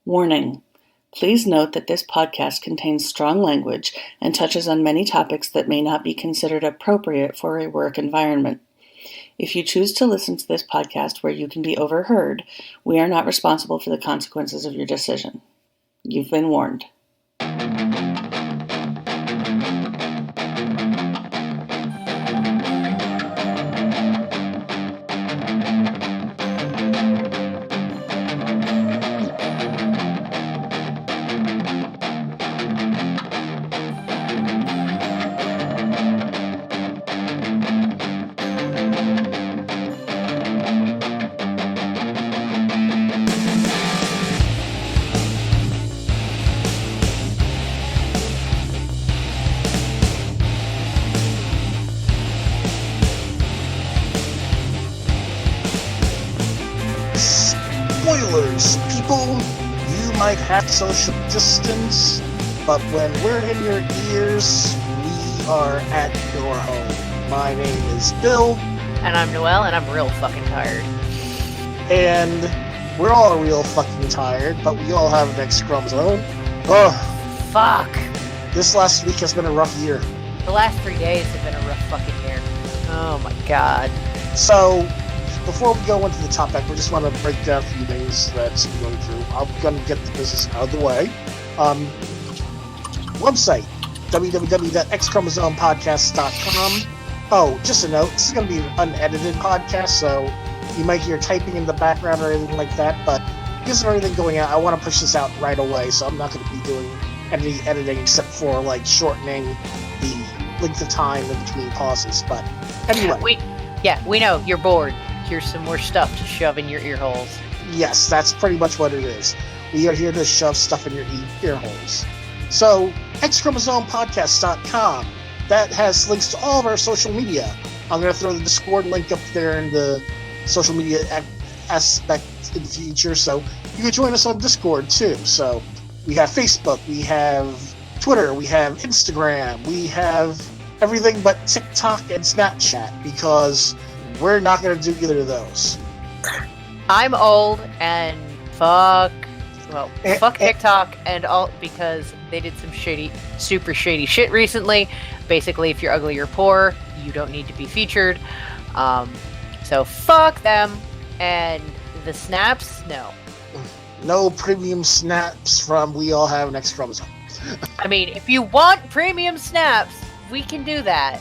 Warning: Please note that this podcast contains strong language and touches on many topics that may not be considered appropriate for a work environment. If you choose to listen to this podcast where you can be overheard, we are not responsible for the consequences of your decision. You've been warned. Spoilers, people. You might have social distance, but when we're in your ears, we are at your home. My name is Bill. And I'm Noelle, and I'm real fucking tired. And we're all real fucking tired, but we all have an X-Chromosome. Ugh. Fuck. This last week has been a rough year. The last 3 days have been a rough fucking year. Oh my god. So, before we go into the topic, we just want to break down a few things that's going through. I'm going to get the business out of the way. Website, www.xchromosomepodcast.com. Oh, just a note, this is going to be an unedited podcast, so you might hear typing in the background or anything like that, but because of everything going out, I want to push this out right away, so I'm not going to be doing any editing except for, like, shortening the length of time in between pauses, but anyway. We know, you're bored. Here's some more stuff to shove in your ear holes. Yes, that's pretty much what it is. We are here to shove stuff in your ear holes. So, xchromosomepodcast.com. That has links to all of our social media. I'm going to throw the Discord link up there in the social media aspect in the future, so you can join us on Discord too. So, we have Facebook, we have Twitter, we have Instagram, we have everything but TikTok and Snapchat, because we're not going to do either of those. I'm old and fuck TikTok and all, because they did some super shady shit recently. Basically, if you're ugly or poor, you don't need to be featured. So fuck them. And the snaps, no. No premium snaps from We All Have an X-Chromosome. I mean, if you want premium snaps, we can do that.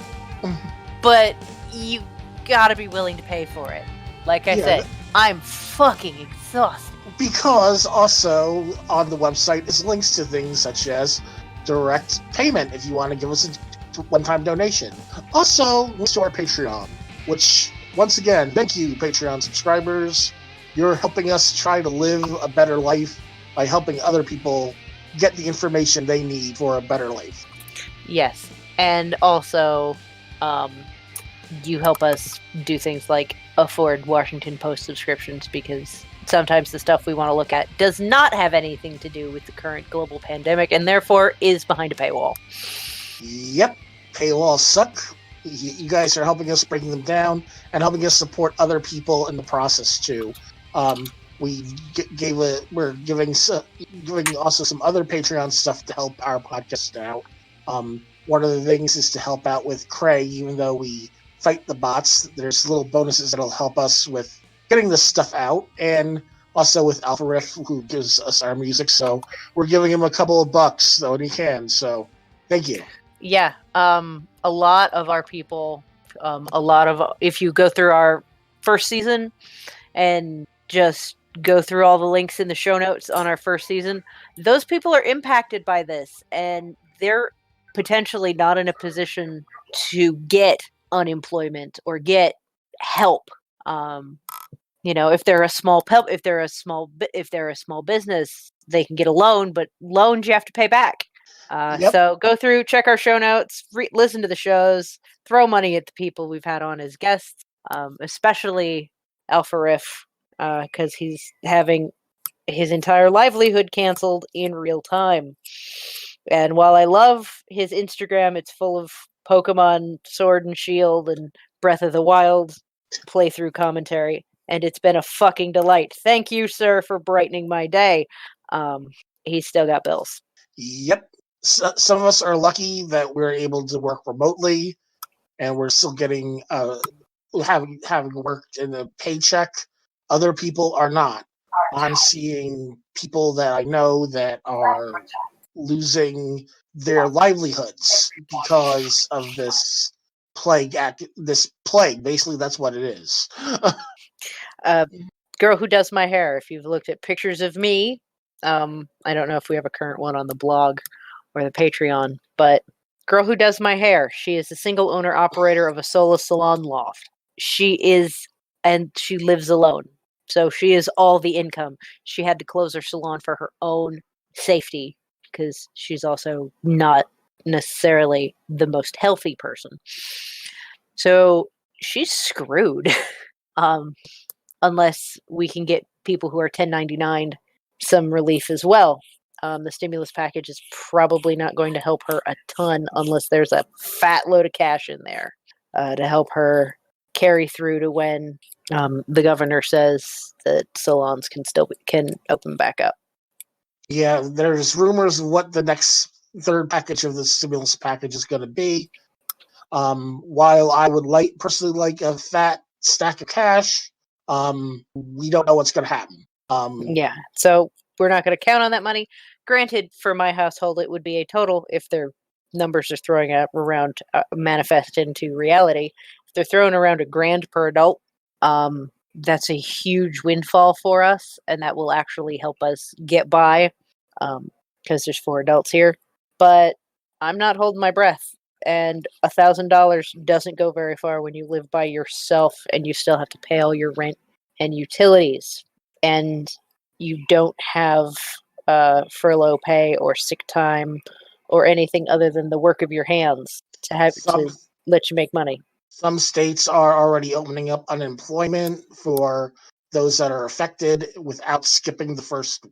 But you gotta be willing to pay for it. Like I said, I'm fucking exhausted. Because also on the website is links to things such as direct payment if you want to give us a one-time donation. Also, links to our Patreon, which, once again, thank you, Patreon subscribers. You're helping us try to live a better life by helping other people get the information they need for a better life. Yes, and also, you help us do things like afford Washington Post subscriptions, because sometimes the stuff we want to look at does not have anything to do with the current global pandemic and therefore is behind a paywall. Yep, paywalls suck. You guys are helping us breaking them down and helping us support other people in the process too. We're giving also some other Patreon stuff to help our podcast out. One of the things is to help out with Craig, even though we fight the bots. There's little bonuses that'll help us with getting this stuff out, and also with Alpha Riff, who gives us our music. So we're giving him a couple of bucks though when he can. So thank you. Yeah, a lot of our people, if you go through our first season and just go through all the links in the show notes on our first season, those people are impacted by this, and they're potentially not in a position to get unemployment or get help. If they're a small business, they can get a loan, but loans you have to pay back. So go through, check our show notes, listen to the shows, throw money at the people we've had on as guests, especially Alpha Riff, because he's having his entire livelihood canceled in real time. And while I love his Instagram, it's full of Pokemon Sword and Shield and Breath of the Wild playthrough commentary, and it's been a fucking delight. Thank you, sir, for brightening my day. he's still got bills. Yep. So, some of us are lucky that we're able to work remotely, and we're still getting having worked in a paycheck. Other people are not. I'm seeing people that I know that are losing their livelihoods because of this plague. This plague, basically, that's what it is. Girl who does my hair. If you've looked at pictures of me, I don't know if we have a current one on the blog or the Patreon, but girl who does my hair. She is a single owner operator of a solo salon loft. And she lives alone. So she is all the income. She had to close her salon for her own safety because she's also not necessarily the most healthy person. So she's screwed. Unless we can get people who are 1099 some relief as well. The stimulus package is probably not going to help her a ton unless there's a fat load of cash in there to help her carry through to when the governor says that salons can open back up. Yeah, there's rumors of what the next third package of the stimulus package is going to be. While I would personally like a fat stack of cash, we don't know what's going to happen. Yeah, so we're not going to count on that money. Granted, for my household, it would be a total, if their numbers are throwing around manifest into reality. If they're throwing around $1,000 per adult, that's a huge windfall for us, and that will actually help us get by because there's 4 adults here. But I'm not holding my breath, and $1,000 doesn't go very far when you live by yourself and you still have to pay all your rent and utilities, and you don't have furlough pay or sick time or anything other than the work of your hands to let you make money. Some states are already opening up unemployment for those that are affected without skipping the first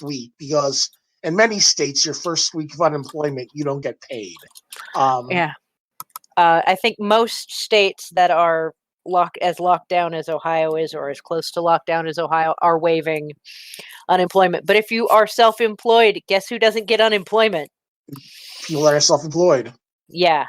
week, because in many states your first week of unemployment you don't get paid. Yeah. I think most states that are locked down as Ohio is, or as close to lockdown as Ohio, are waiving unemployment. But if you are self-employed, guess who doesn't get unemployment? People that are self-employed. Yeah.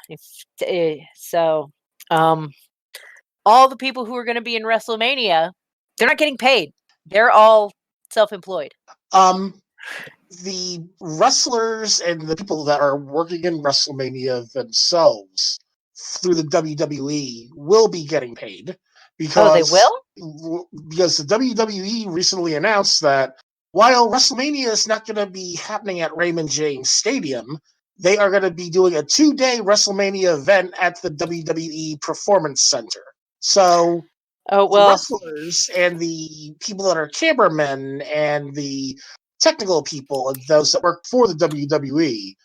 So all the people who are going to be in WrestleMania, they're not getting paid. They're all self-employed. The wrestlers and the people that are working in WrestleMania themselves through the WWE will be getting paid because they will? Because the WWE recently announced that while WrestleMania is not going to be happening at Raymond James Stadium, they are going to be doing a 2-day WrestleMania event at the WWE Performance Center. So the wrestlers and the people that are cameramen and the technical people and those that work for the WWE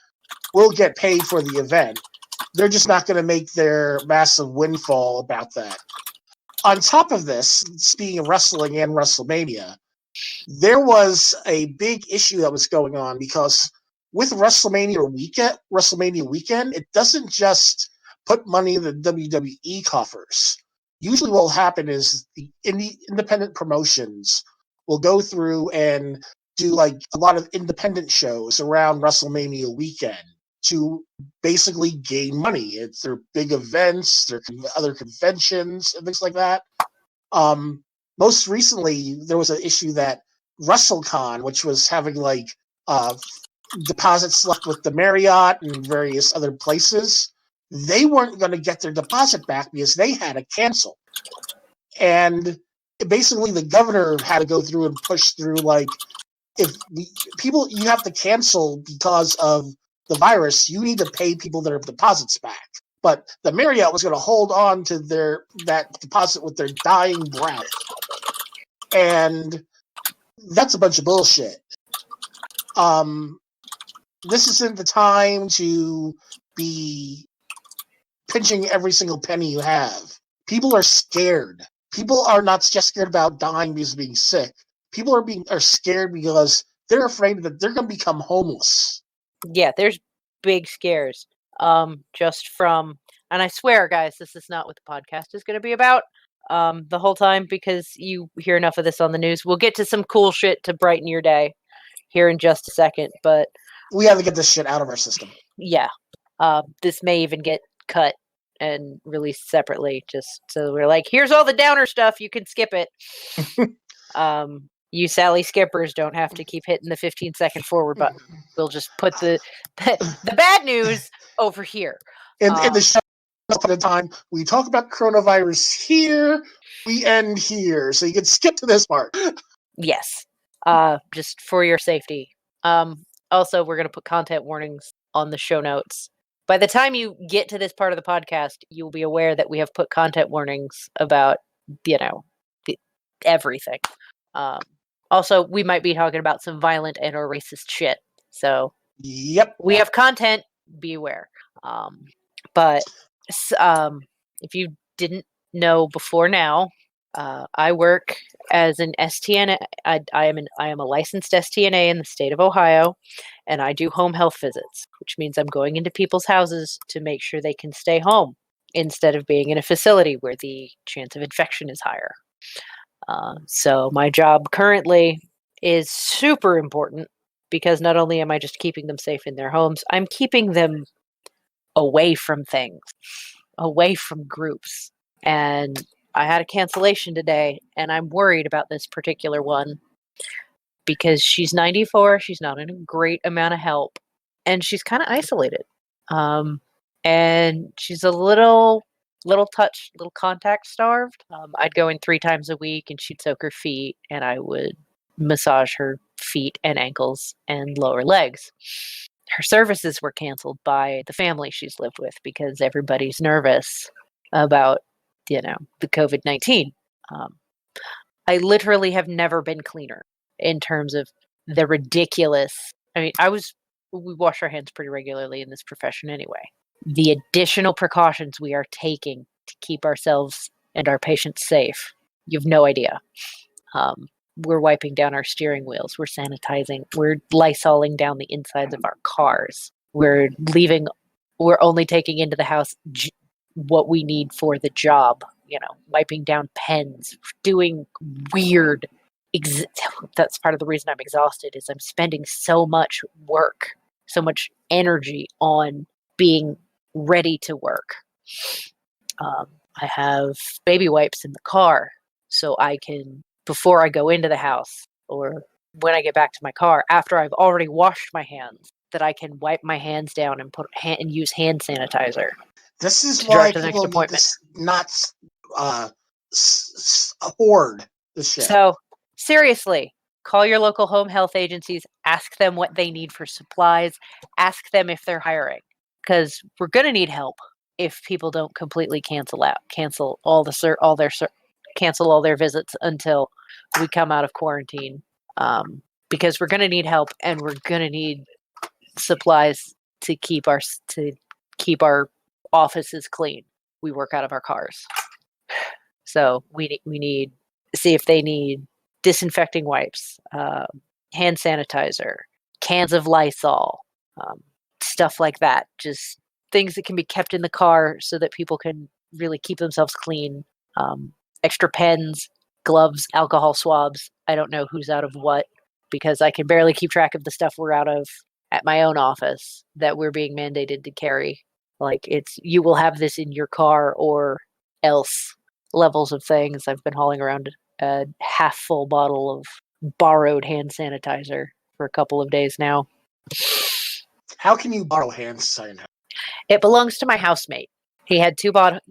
will get paid for the event. They're just not going to make their massive windfall about that. On top of this, speaking of wrestling and WrestleMania, there was a big issue that was going on because with WrestleMania weekend, it doesn't just put money in the WWE coffers. Usually what will happen is the independent promotions will go through and do like a lot of independent shows around WrestleMania weekend to basically gain money. It's their big events, their other conventions, and things like that. Most recently, there was an issue that WrestleCon, which was having like deposits left with the Marriott and various other places, they weren't going to get their deposit back because they had to cancel. And basically, the governor had to go through and push through like, if you have to cancel because of the virus, you need to pay people their deposits back. But the Marriott was going to hold on to that deposit with their dying breath. And that's a bunch of bullshit. This isn't the time to be pinching every single penny you have. People are scared. People are not just scared about dying because of being sick. People are scared because they're afraid that they're going to become homeless. Yeah, there's big scares. Just from, and I swear, guys, this is not what the podcast is going to be about. the whole time because you hear enough of this on the news. We'll get to some cool shit to brighten your day here in just a second, but we have to get this shit out of our system. Yeah. This may even get cut and released separately, just so we're like, here's all the downer stuff. You can skip it. You Sally skippers don't have to keep hitting the 15-second forward button. We'll just put the bad news over here. In the show at the time, we talk about coronavirus here, we end here. So you can skip to this part. Yes. Just for your safety. Also, we're going to put content warnings on the show notes. By the time you get to this part of the podcast, you'll be aware that we have put content warnings about, everything. Also, we might be talking about some violent and or racist shit. So, yep, we have content. Be aware. But if you didn't know before now, I work as an STNA. I am a licensed STNA in the state of Ohio, and I do home health visits, which means I'm going into people's houses to make sure they can stay home instead of being in a facility where the chance of infection is higher. So my job currently is super important because not only am I just keeping them safe in their homes, I'm keeping them away from things, away from groups. And I had a cancellation today, and I'm worried about this particular one because she's 94. She's not in a great amount of help, and she's kind of isolated. And she's a little contact starved. I'd go in 3 times a week, and she'd soak her feet, and I would massage her feet and ankles and lower legs. Her services were canceled by the family she's lived with because everybody's nervous about the COVID-19. I literally have never been cleaner in terms of the ridiculous. I mean, we wash our hands pretty regularly in this profession anyway. The additional precautions we are taking to keep ourselves and our patients safe, you have no idea. We're wiping down our steering wheels. We're sanitizing. We're Lysoling down the insides of our cars. We're only taking into the house what we need for the job, wiping down pens, doing weird. That's part of the reason I'm exhausted is I'm spending so much work, so much energy on being ready to work. I have baby wipes in the car so I can, before I go into the house or when I get back to my car, after I've already washed my hands, that I can wipe my hands down and use hand sanitizer. This is why people need to not hoard the shit. So, seriously, call your local home health agencies, ask them what they need for supplies, ask them if they're hiring, because we're going to need help if people don't completely cancel all their visits until we come out of quarantine, because we're going to need help and we're going to need supplies to keep our offices clean. We work out of our cars. So we need see if they need disinfecting wipes, hand sanitizer, cans of Lysol, stuff like that. Just things that can be kept in the car so that people can really keep themselves clean. Extra pens, gloves, alcohol swabs. I don't know who's out of what because I can barely keep track of the stuff we're out of at my own office that we're being mandated to carry. Like you will have this in your car or else levels of things. I've been hauling around a half full bottle of borrowed hand sanitizer for a couple of days now. How can you borrow hand sanitizer? It belongs to my housemate. He had 2 bottles.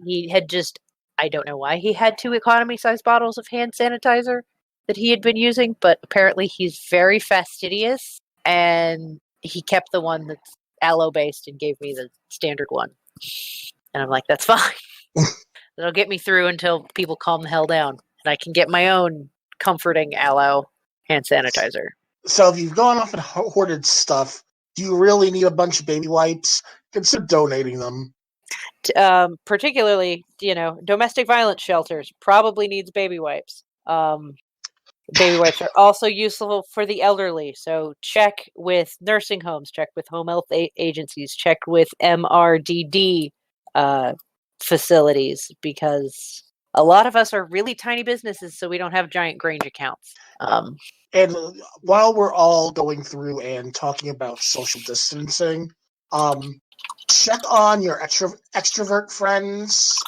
I don't know why he had 2 economy-sized bottles of hand sanitizer that he had been using, but apparently he's very fastidious, and he kept the one that's aloe-based and gave me the standard one. And I'm like, that's fine. That'll get me through until people calm the hell down, and I can get my own comforting aloe hand sanitizer. So if you've gone off and hoarded stuff, do you really need a bunch of baby wipes? Consider donating them. Particularly, domestic violence shelters probably needs baby wipes. Baby wipes are also useful for the elderly. So check with nursing homes, check with home health agencies, check with MRDD facilities because A lot of us are really tiny businesses, so we don't have giant Grange accounts. And while we're all going through and talking about social distancing, check on your extrovert friends,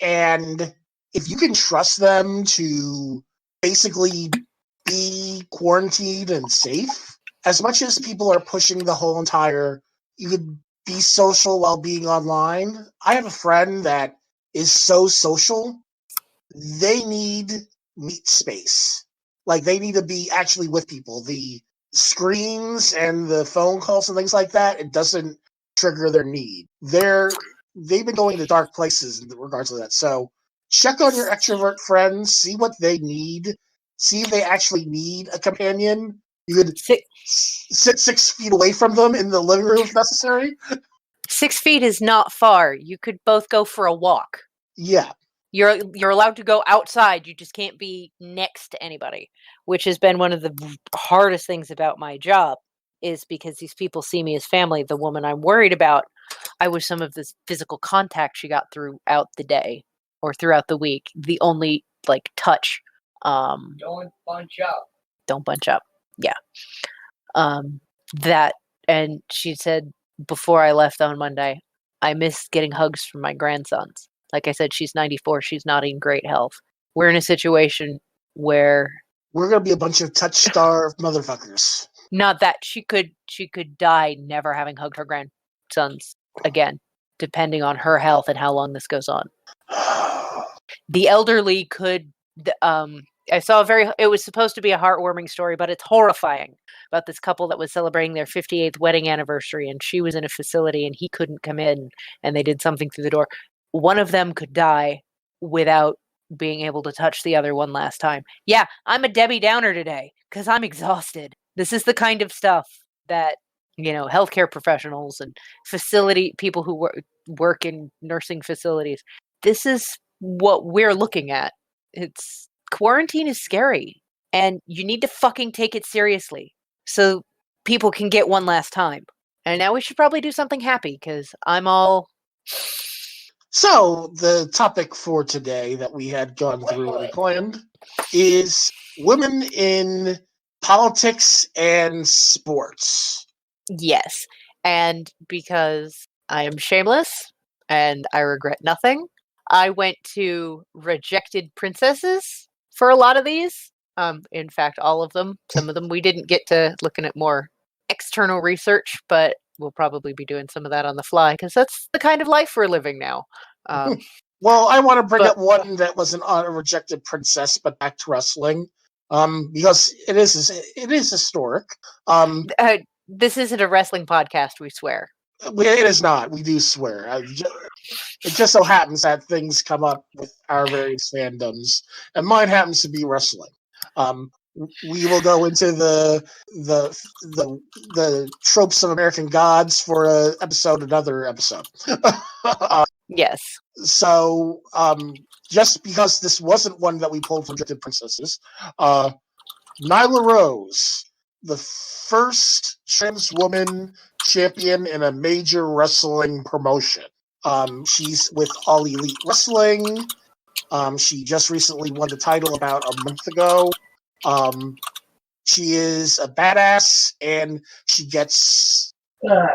and if you can trust them to basically be quarantined and safe, as much as people are pushing the whole entire, you could be social while being online. I have a friend that is so social, they need meet space. Like, they need to be actually with people. The screens and the phone calls and things like that, it doesn't trigger their need. They've been going to dark places in regards to that. So check on your extrovert friends, see what they need, see if they actually need a companion. You could sit 6 feet away from them in the living room if necessary. 6 feet is not far. You could both go for a walk. Yeah. You're allowed to go outside. You just can't be next to anybody, which has been one of the hardest things about my job, is because these people see me as family. The woman I'm worried about, I wish some of this physical contact she got throughout the day or throughout the week. The only touch. Don't bunch up. Don't bunch up. Yeah. That, and she said before I left on Monday, I miss getting hugs from my grandsons. Like I said, she's 94. She's not in great health. We're in a situation where we're gonna be a bunch of touch-starved motherfuckers. Not that she could die never having hugged her grandsons again, depending on her health and how long this goes on. The elderly could. I saw it was supposed to be a heartwarming story, but it's horrifying, about this couple that was celebrating their 58th wedding anniversary, and she was in a facility and he couldn't come in, and they did something through the door. One of them could die without being able to touch the other one last time. Yeah, I'm a Debbie Downer today because I'm exhausted. This is the kind of stuff that, healthcare professionals and people who work in nursing facilities, this is what we're looking at. Quarantine is scary, and you need to fucking take it seriously so people can get one last time. And now we should probably do something happy, because I'm all... So, the topic for today that we had gone through and planned is women in politics and sports. Yes, and because I am shameless and I regret nothing, I went to rejected princesses for a lot of these. In fact, all of them. Some of them we didn't get to looking at more external research, but we'll probably be doing some of that on the fly, because that's the kind of life we're living now. Well, I want to bring up one that wasn't a rejected princess, but back to wrestling, because it is historic. This isn't a wrestling podcast, we swear. It is not. We do swear. It just so happens that things come up with our various fandoms, and mine happens to be wrestling. We will go into the tropes of American gods for another episode. Yes. So, just because this wasn't one that we pulled from Rejected Princesses, Nyla Rose, the first trans woman champion in a major wrestling promotion. She's with All Elite Wrestling. She just recently won the title about a month ago. She is a badass, and she gets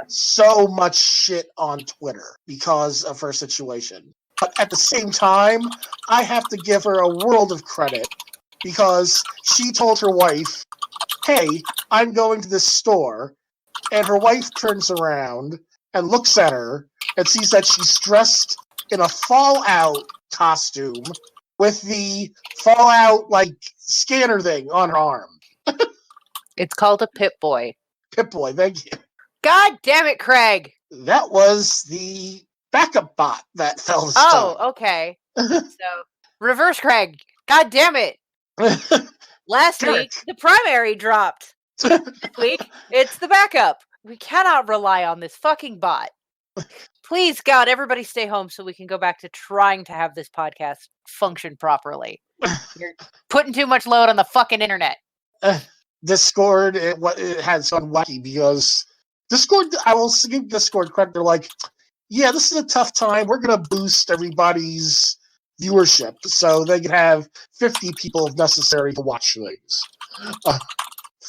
so much shit on Twitter because of her situation. But at the same time, I have to give her a world of credit, because she told her wife, "Hey, I'm going to this store," and her wife turns around and looks at her and sees that she's dressed in a Fallout costume with the Fallout scanner thing on her arm. It's called a Pip-Boy. Pip-Boy, thank you. God damn it, Craig! That was the backup bot that fell this time. Oh, okay. So, reverse Craig. God damn it! Last week, the primary dropped. This week, it's the backup. We cannot rely on this fucking bot. Please, God, everybody stay home so we can go back to trying to have this podcast function properly. You're putting too much load on the fucking internet. Discord, it has gone wacky, because Discord, I will give Discord credit. They're like, yeah, this is a tough time. We're going to boost everybody's viewership, so they could have 50 people if necessary to watch things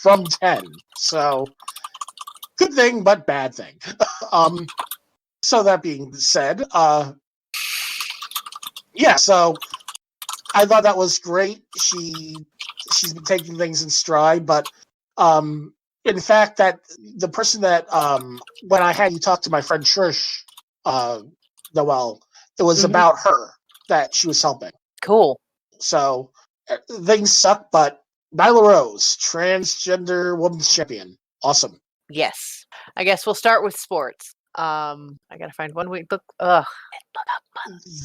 from 10. So, good thing, but bad thing. So that being said, yeah, so I thought that was great. She's been taking things in stride, but in fact, that the person that when I had you talk to my friend Trish, Noelle, it was about her that she was helping. Cool. So things suck, but Nyla Rose, transgender women's champion, awesome. Yes, I guess we'll start with sports. I gotta find one week book. Ugh.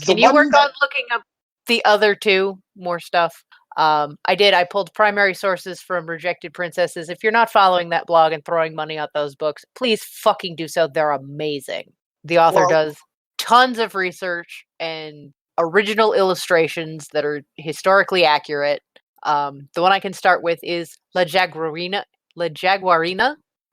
Can you work on looking up the other two more stuff? I did. I pulled primary sources from Rejected Princesses. If you're not following that blog and throwing money at those books, please fucking do so. They're amazing. The author does tons of research and original illustrations that are historically accurate. The one I can start with is La Jaguarina.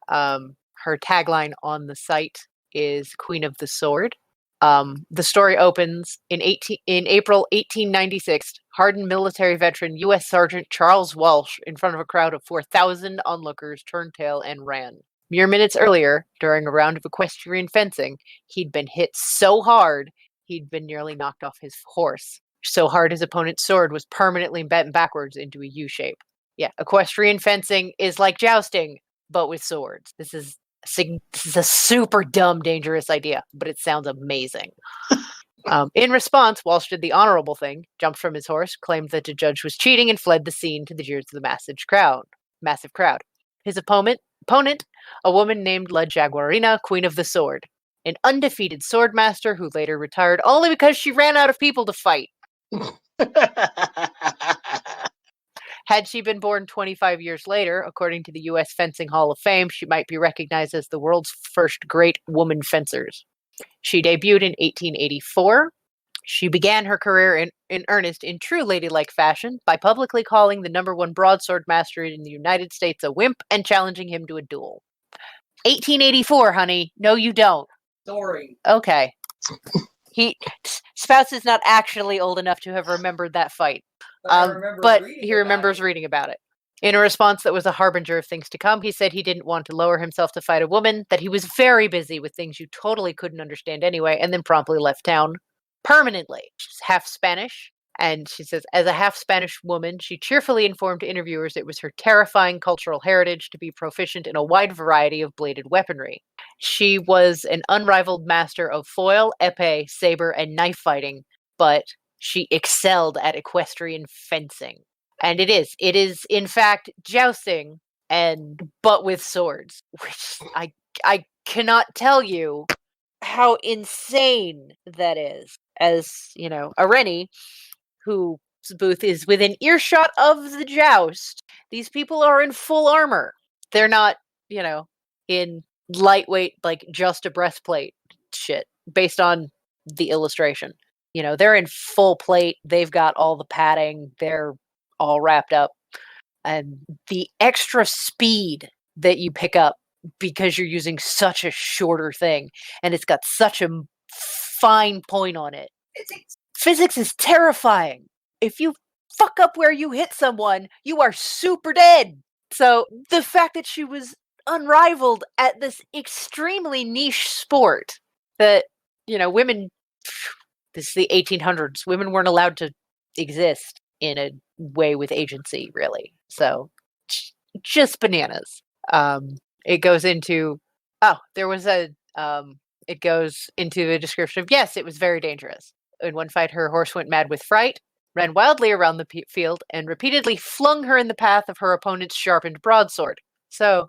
Her tagline on the site is Queen of the Sword. The story opens in April 1896. Hardened military veteran U.S. Sergeant Charles Walsh, in front of a crowd of 4,000 onlookers, turned tail and ran. Mere minutes earlier, during a round of equestrian fencing, he'd been hit so hard he'd been nearly knocked off his horse. So hard his opponent's sword was permanently bent backwards into a U shape. Yeah, equestrian fencing is like jousting, but with swords. This is a super dumb, dangerous idea, but it sounds amazing. In response, Walsh did the honorable thing, jumped from his horse, claimed that the judge was cheating, and fled the scene to the jeers of the massive crowd. His opponent, a woman named La Jaguarina, Queen of the Sword, an undefeated swordmaster who later retired only because she ran out of people to fight. Had she been born 25 years later, according to the U.S. Fencing Hall of Fame, she might be recognized as the world's first great woman fencers. She debuted in 1884. She began her career in earnest in true ladylike fashion by publicly calling the #1 broadsword master in the United States a wimp and challenging him to a duel. 1884, honey. No, you don't. Sorry. Okay. Spouse is not actually old enough to have remembered that fight. But he remembers reading about it. In a response that was a harbinger of things to come, he said he didn't want to lower himself to fight a woman, that he was very busy with things you totally couldn't understand anyway, and then promptly left town permanently. She's half Spanish, and she says, as a half Spanish woman, she cheerfully informed interviewers it was her terrifying cultural heritage to be proficient in a wide variety of bladed weaponry. She was an unrivaled master of foil, epee, saber, and knife fighting, but she excelled at equestrian fencing. And it is in fact jousting, but with swords, which I cannot tell you how insane that is. As, you know, Areni, whose booth is within earshot of the joust, these people are in full armor. They're not, you know, in lightweight, like just a breastplate shit, based on the illustration. You know, they're in full plate. They've got all the padding. They're all wrapped up. And the extra speed that you pick up because you're using such a shorter thing, and it's got such a fine point on it. Physics is terrifying. If you fuck up where you hit someone, you are super dead. So the fact that she was unrivaled at this extremely niche sport that, you know, women, this is the 1800s, women weren't allowed to exist in a way with agency, really. So just bananas. It goes into, it goes into a description of, yes, it was very dangerous. In one fight, her horse went mad with fright, ran wildly around the field, and repeatedly flung her in the path of her opponent's sharpened broadsword. So,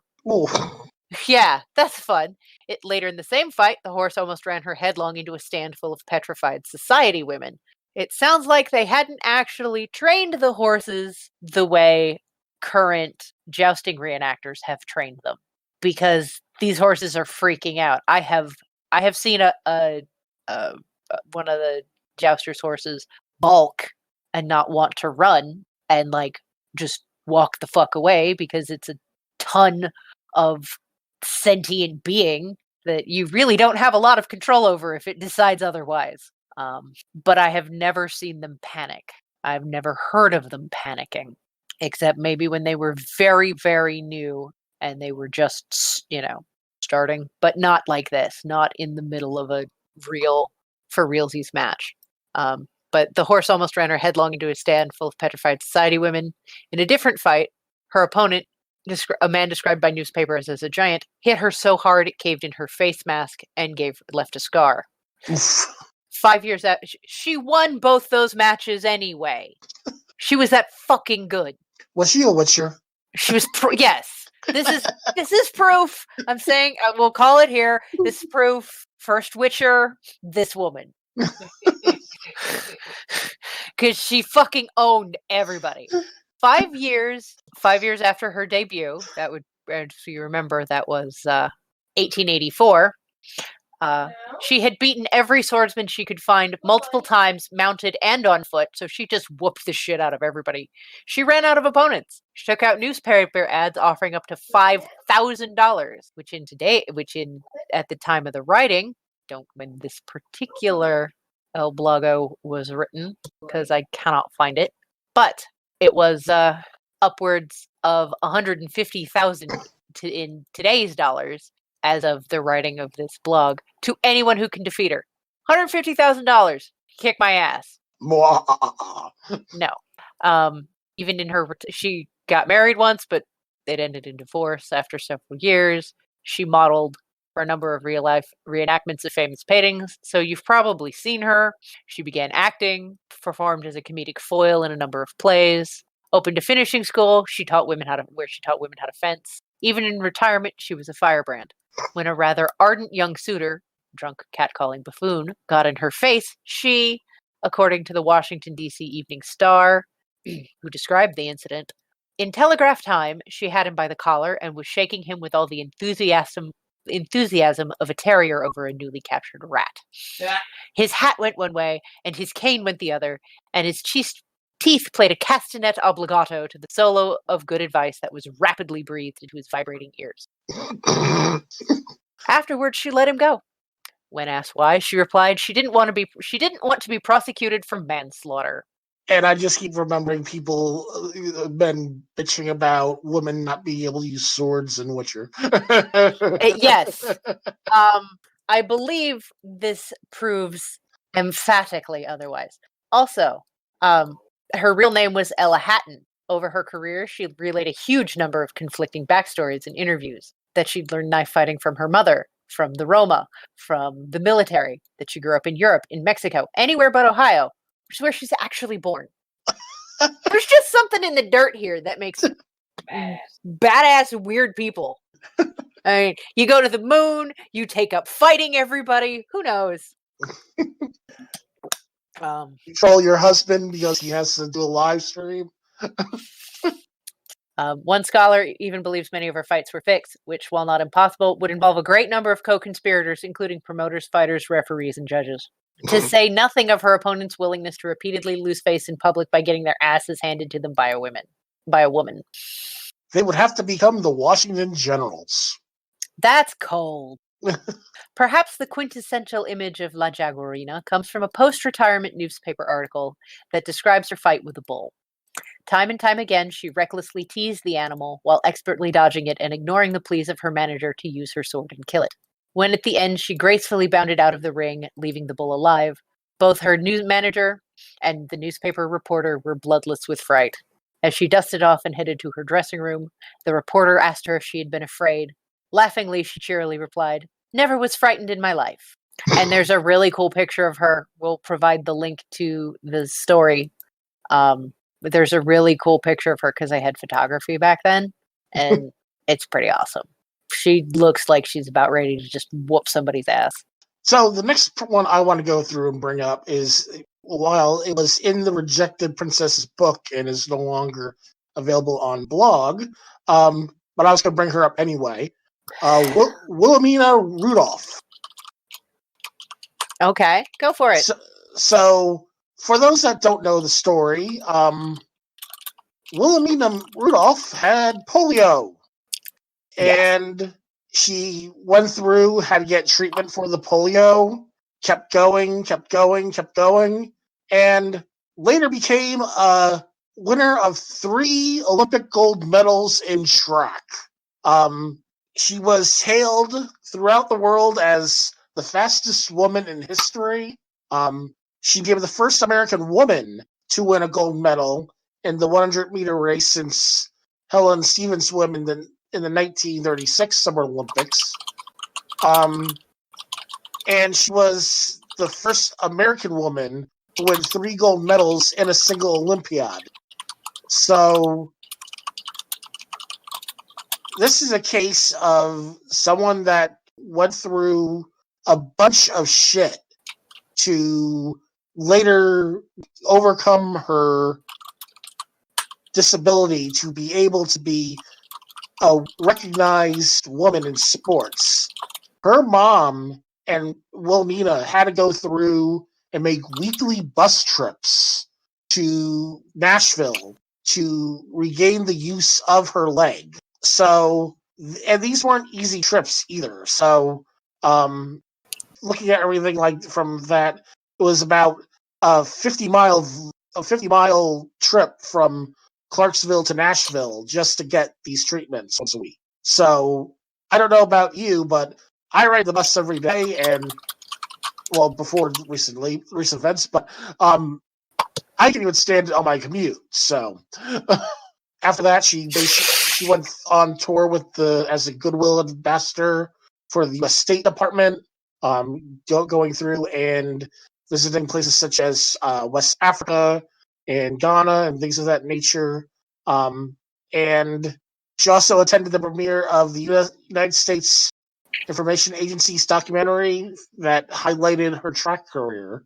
yeah, that's fun. Later in the same fight, the horse almost ran her headlong into a stand full of petrified society women. It sounds like they hadn't actually trained the horses the way current jousting reenactors have trained them, because these horses are freaking out. I have seen one of the jousters' horses balk and not want to run and like just walk the fuck away because it's a ton of sentient being that you really don't have a lot of control over if it decides otherwise. But I have never seen them panic. I've never heard of them panicking, except maybe when they were very, very new and they were just, starting, but not like this, not in the middle of a for realsies match. But the horse almost ran her headlong into a stand full of petrified society women. In a different fight, her opponent, a man described by newspapers as a giant, hit her so hard it caved in her face mask and left a scar. 5 years out, she won both those matches anyway. She was that fucking good. Was she a witcher? She was. Yes. This is proof. I'm saying we'll call it here. This is proof. First witcher. This woman. Because she fucking owned everybody. 5 years after her debut, that would, if you remember, that was 1884. She had beaten every swordsman she could find multiple times, mounted and on foot, so she just whooped the shit out of everybody. She ran out of opponents. She took out newspaper ads offering up to $5,000, which at the time of the writing, when this particular El Blago was written, because I cannot find it, but it was upwards of $150,000 in today's dollars as of the writing of this blog to anyone who can defeat her. $150,000. Kick my ass. No. Even in she got married once, but it ended in divorce after several years. She modeled for a number of real life reenactments of famous paintings, so you've probably seen her. She began acting, performed as a comedic foil in a number of plays, opened a finishing school. She taught women how to fence. Even in retirement, she was a firebrand. When a rather ardent young suitor, drunk catcalling buffoon, got in her face, she, according to the Washington, D.C. Evening Star, who described the incident, in telegraph time, she had him by the collar and was shaking him with all the enthusiasm of a terrier over a newly captured rat. Yeah. His hat went one way, and his cane went the other, and his teeth played a castanet obbligato to the solo of good advice that was rapidly breathed into his vibrating ears. Afterwards, she let him go. When asked why, she replied she didn't want to be prosecuted for manslaughter. And I just keep remembering people have been bitching about women not being able to use swords in Witcher. Yes. I believe this proves emphatically otherwise. Also, her real name was Ella Hatton. Over her career, she relayed a huge number of conflicting backstories in interviews, that she'd learned knife fighting from her mother, from the Roma, from the military, that she grew up in Europe, in Mexico, anywhere but Ohio, which is where she's actually born. There's just something in the dirt here that makes badass weird people. I mean, you go to the moon, you take up fighting everybody. Who knows? Control your husband because he has to do a live stream. One scholar even believes many of her fights were fixed, which, while not impossible, would involve a great number of co-conspirators, including promoters, fighters, referees, and judges. To say nothing of her opponent's willingness to repeatedly lose face in public by getting their asses handed to them by a woman. They would have to become the Washington Generals. That's cold. Perhaps the quintessential image of La Jaguarina comes from a post-retirement newspaper article that describes her fight with a bull. Time and time again, she recklessly teased the animal while expertly dodging it and ignoring the pleas of her manager to use her sword and kill it. When at the end, she gracefully bounded out of the ring, leaving the bull alive, both her news manager and the newspaper reporter were bloodless with fright. As she dusted off and headed to her dressing room, the reporter asked her if she had been afraid. Laughingly, she cheerily replied, "Never was frightened in my life." And there's a really cool picture of her. We'll provide the link to the story. There's a really cool picture of her because I had photography back then, and it's pretty awesome. She looks like she's about ready to just whoop somebody's ass. So the next one I want to go through and bring up is, while it was in the Rejected Princess's book and is no longer available on blog, but I was going to bring her up anyway, Wilhelmina Rudolph. Okay, go for it. So for those that don't know the story, Wilhelmina Rudolph had polio. And she went through, had to get treatment for the polio, kept going, and later became a winner of 3 Olympic gold medals in track. She was hailed throughout the world as the fastest woman in history. She became the first American woman to win a gold medal in the 100-meter race since Helen Stevens won in the 1936 Summer Olympics. And she was the first American woman to win 3 gold medals in a single Olympiad. So this is a case of someone that went through a bunch of shit to later overcome her disability to be able to be a recognized woman in sports. Her mom and Wilhelmina had to go through and make weekly bus trips to Nashville to regain the use of her leg. So, and these weren't easy trips either. So, looking at everything like from that, it was about a 50-mile trip from Clarksville to Nashville just to get these treatments once a week. So, I don't know about you, but I ride the bus every day, and well, before recent events, but I can even stand on my commute. So after that, she went on tour as a Goodwill ambassador for the U.S. State Department, going through and visiting places such as West Africa and Ghana and things of that nature. And she also attended the premiere of the United States Information Agency's documentary that highlighted her track career.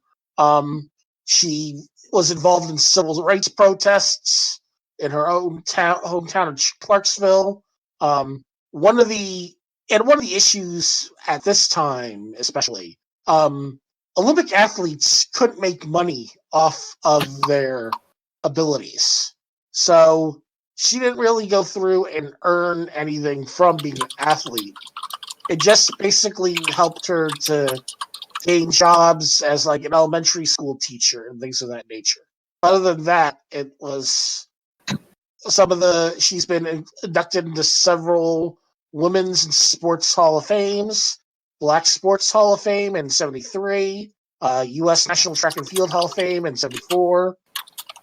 She was involved in civil rights protests in her own hometown of Clarksville. One of the issues at this time, especially, Olympic athletes couldn't make money off of their abilities, so she didn't really go through and earn anything from being an athlete. It just basically helped her to gain jobs as like an elementary school teacher and things of that nature. Other than that, it was she's been inducted into several Women's Sports Hall of Fames, Black Sports Hall of Fame in 1973, U.S. National Track and Field Hall of Fame in 1974,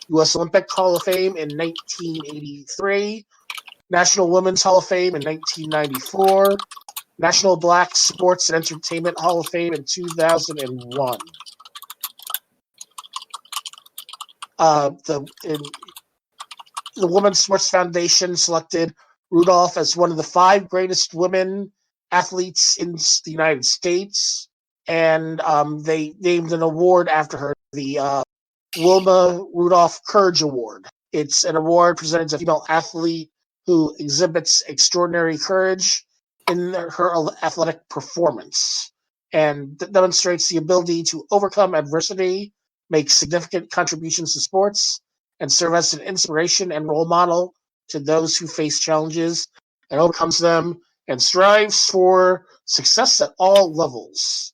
U.S. Olympic Hall of Fame in 1983, National Women's Hall of Fame in 1994, National Black Sports and Entertainment Hall of Fame in 2001. The Women's Sports Foundation selected Rudolph as one of the 5 greatest women athletes in the United States, and they named an award after her, the Wilma Rudolph Courage Award. It's an award presented to a female athlete who exhibits extraordinary courage in her athletic performance and demonstrates the ability to overcome adversity, make significant contributions to sports, and serve as an inspiration and role model to those who face challenges and overcomes them and strives for success at all levels.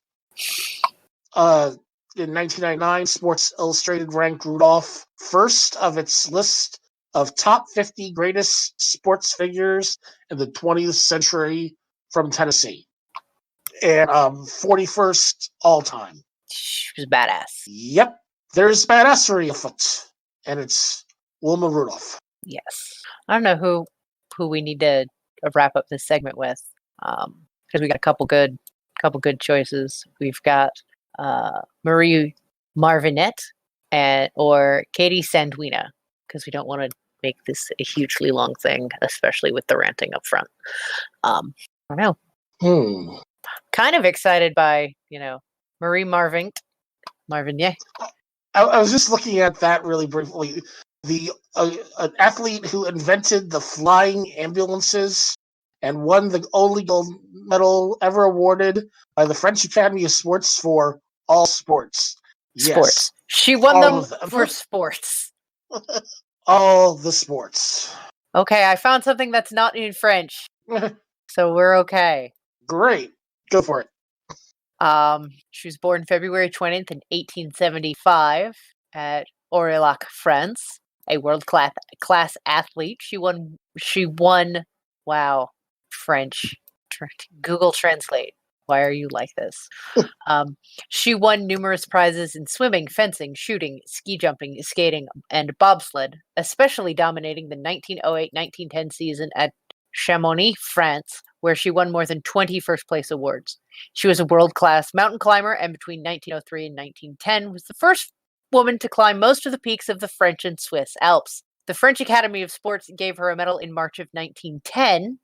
In 1999, Sports Illustrated ranked Rudolph first of its list of top 50 greatest sports figures in the 20th century from Tennessee, and 41st all time. She was badass. Yep, there's badassery afoot, and it's Wilma Rudolph. Yes, I don't know who we need to wrap up this segment with, because we got a couple good choices. We've got Marie Marvinette or Katie Sanduina, because we don't want to make this a hugely long thing, especially with the ranting up front. I don't know. Kind of excited by, Marie Marvinette. I was just looking at that really briefly. An athlete who invented the flying ambulances and won the only gold medal ever awarded by the French Academy of Sports for all sports. Sports. Yes, she won them for sports. All the sports. Okay, I found something that's not in French. So we're okay. Great. Go for it. She was born February 20th in 1875 at Aurillac, France. A world-class athlete. She won. Wow, French. Google Translate. Why are you like this? She won numerous prizes in swimming, fencing, shooting, ski jumping, skating, and bobsled, especially dominating the 1908-1910 season at Chamonix, France, where she won more than 20 first-place awards. She was a world-class mountain climber, and between 1903 and 1910 was the first woman to climb most of the peaks of the French and Swiss Alps. The French Academy of Sports gave her a medal in March of 1910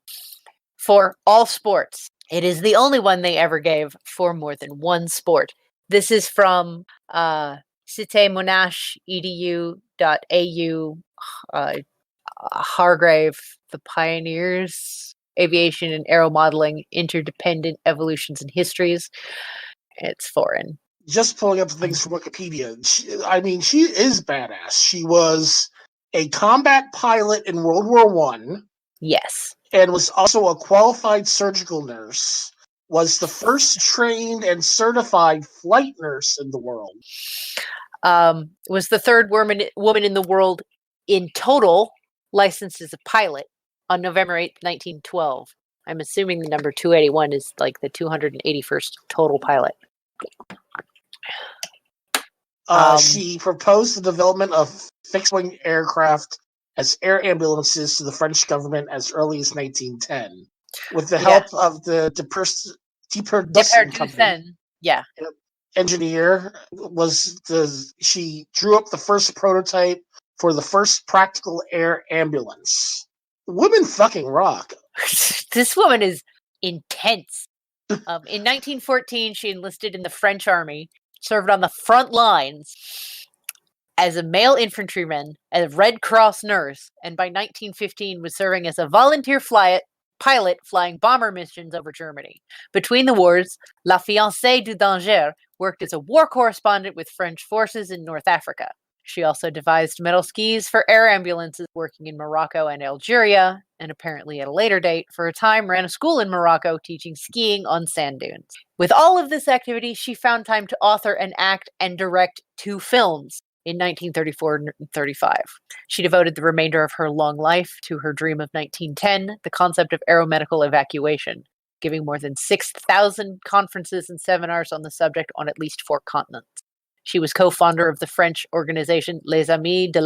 for all sports. It is the only one they ever gave for more than one sport. This is from citemonache.edu.au, Hargrave, The Pioneers, Aviation and Aeromodeling, Interdependent Evolutions and Histories. It's foreign. Just pulling up things from Wikipedia. She is badass. She was a combat pilot in World War I. Yes. And was also a qualified surgical nurse. Was the first trained and certified flight nurse in the world. Was the third woman in the world in total licensed as a pilot on November 8th, 1912. I'm assuming the number 281 is like the 281st total pilot. She proposed the development of fixed-wing aircraft as air ambulances to the French government as early as 1910. With the help of the Deperdussin company. Yeah. Engineer she drew up the first prototype for the first practical air ambulance. Women fucking rock. This woman is intense. In 1914, she enlisted in the French army, served on the front lines as a male infantryman, a Red Cross nurse, and by 1915 was serving as a volunteer pilot flying bomber missions over Germany. Between the wars, La Fiancée du Danger worked as a war correspondent with French forces in North Africa. She also devised metal skis for air ambulances working in Morocco and Algeria, and apparently at a later date, for a time ran a school in Morocco teaching skiing on sand dunes. With all of this activity, she found time to author and act and direct 2 films in 1934 and 35. She devoted the remainder of her long life to her dream of 1910, the concept of aeromedical evacuation, giving more than 6,000 conferences and seminars on the subject on at least 4 continents. She was co-founder of the French organization Les Amis de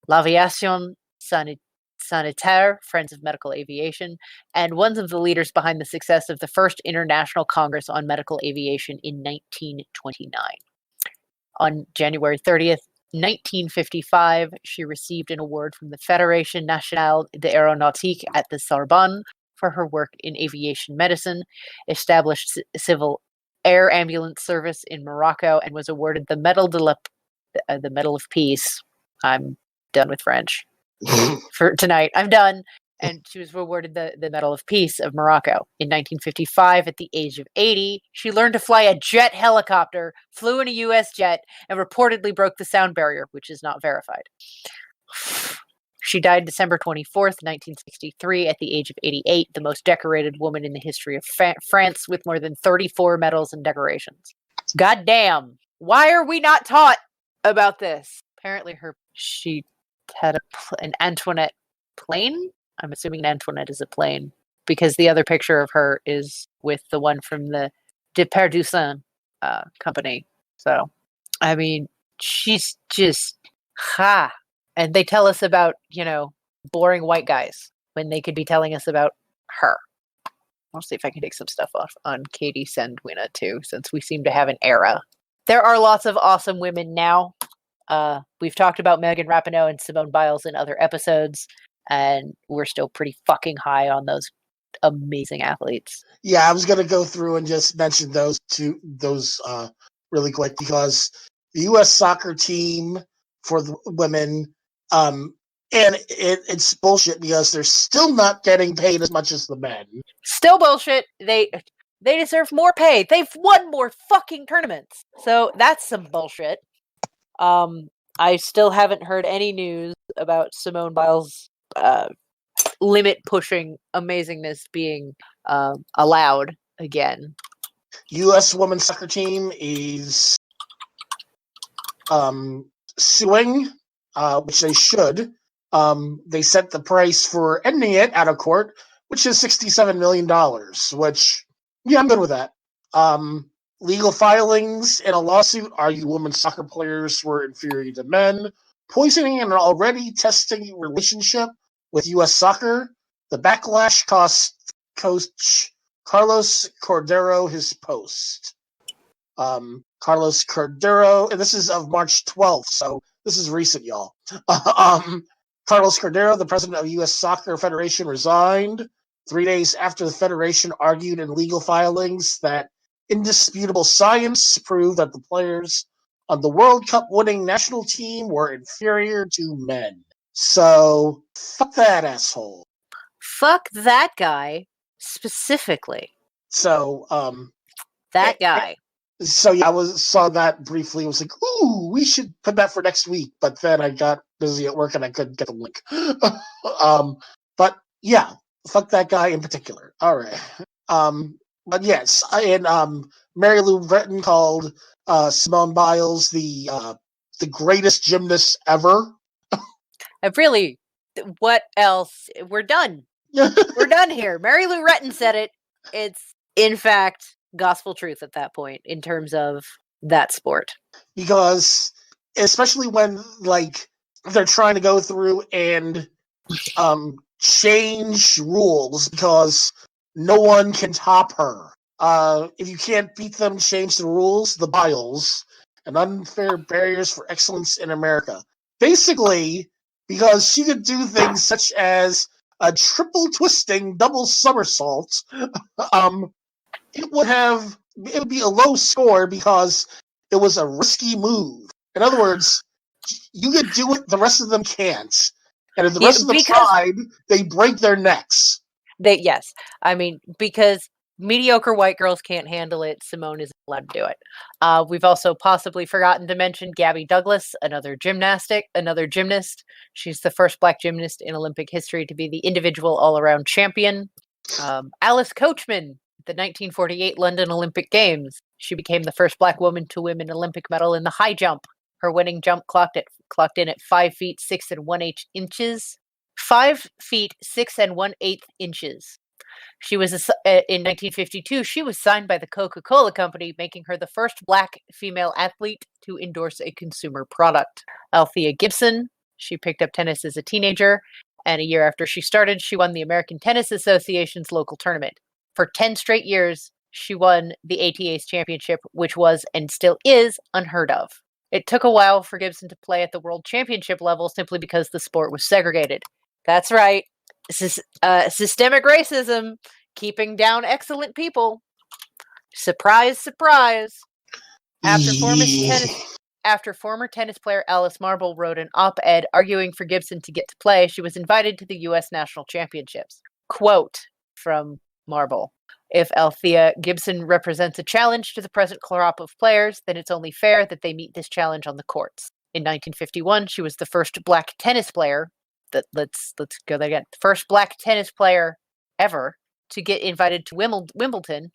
l'Aviation Sanitaire, Friends of Medical Aviation, and one of the leaders behind the success of the first International Congress on Medical Aviation in 1929. On January 30th, 1955, she received an award from the Fédération Nationale d'Aéronautique at the Sorbonne for her work in aviation medicine, established civil air ambulance service in Morocco, and was awarded the Medal of Peace. I'm done with French for tonight. I'm done. And she was awarded the Medal of Peace of Morocco. In 1955, at the age of 80, she learned to fly a jet helicopter, flew in a U.S. jet, and reportedly broke the sound barrier, which is not verified. She died December 24th, 1963, at the age of 88, the most decorated woman in the history of France, with more than 34 medals and decorations. God damn. Why are we not taught about this? Apparently she had an Antoinette plane. I'm assuming Antoinette is a plane, because the other picture of her is with the one from the Deperdussin company. So, I mean, she's just, And they tell us about, boring white guys when they could be telling us about her. I'll see if I can take some stuff off on Katie Sandwina too, since we seem to have an era. There are lots of awesome women now. We've talked about Megan Rapinoe and Simone Biles in other episodes, and we're still pretty fucking high on those amazing athletes. Yeah, I was going to go through and just mention those really quick, because the U.S. soccer team for the women, and it's bullshit because they're still not getting paid as much as the men. Still bullshit. They deserve more pay. They've won more fucking tournaments. So that's some bullshit. I still haven't heard any news about Simone Biles' limit pushing amazingness being allowed again. U.S. women's soccer team is suing, which they should. They set the price for ending it out of court, which is $67 million, which, yeah, I'm good with that. Legal filings in a lawsuit argue women's soccer players were inferior to men, poisoning an already testing relationship with U.S. soccer. The backlash cost coach Carlos Cordero his post. Carlos Cordero, and this is of March 12th, so this is recent, y'all. Carlos Cordero, the president of U.S. Soccer Federation, resigned 3 days after the federation argued in legal filings that indisputable science proved that the players on the World Cup winning national team were inferior to men. So, fuck that asshole. Fuck that guy specifically. So, that guy. So yeah, saw that briefly. I was like, ooh, we should put that for next week. But then I got busy at work and I couldn't get the link. But yeah, fuck that guy in particular. All right. But yes, and Mary Lou Retton called Simone Biles the greatest gymnast ever. Really, what else? We're done. We're done here. Mary Lou Retton said it. It's, in fact, gospel truth at that point in terms of that sport. Because, especially when, like, they're trying to go through and change rules because no one can top her. If you can't beat them, change the rules. The Biles and unfair barriers for excellence in America. Basically, because she could do things such as a triple twisting double somersault, it would be a low score because it was a risky move. In other words, you could do it, the rest of them can't. And if the rest of them tried, they break their necks. Yes. I mean, because mediocre white girls can't handle it, Simone isn't allowed to do it. We've also possibly forgotten to mention Gabby Douglas, another gymnast. She's the first Black gymnast in Olympic history to be the individual all-around champion. Alice Coachman, the 1948 London Olympic Games. She became the first Black woman to win an Olympic medal in the high jump. Her winning jump clocked in at 5 feet 6 1/8 inches. 5 feet 6 1/8 inches. She was in 1952. She was signed by the Coca-Cola Company, making her the first Black female athlete to endorse a consumer product. Althea Gibson. She picked up tennis as a teenager, and a year after she started, she won the American Tennis Association's local tournament. For 10 straight years, she won the ATA's championship, which was and still is unheard of. It took a while for Gibson to play at the world championship level simply because the sport was segregated. That's right. Systemic racism, keeping down excellent people. Surprise, surprise. After former tennis player Alice Marble wrote an op-ed arguing for Gibson to get to play, she was invited to the U.S. National Championships. Quote from Marble: "If Althea Gibson represents a challenge to the present crop of players, then it's only fair that they meet this challenge on the courts." In 1951, she was the first Black tennis player. Let's go there again. First Black tennis player ever to get invited to Wimbledon.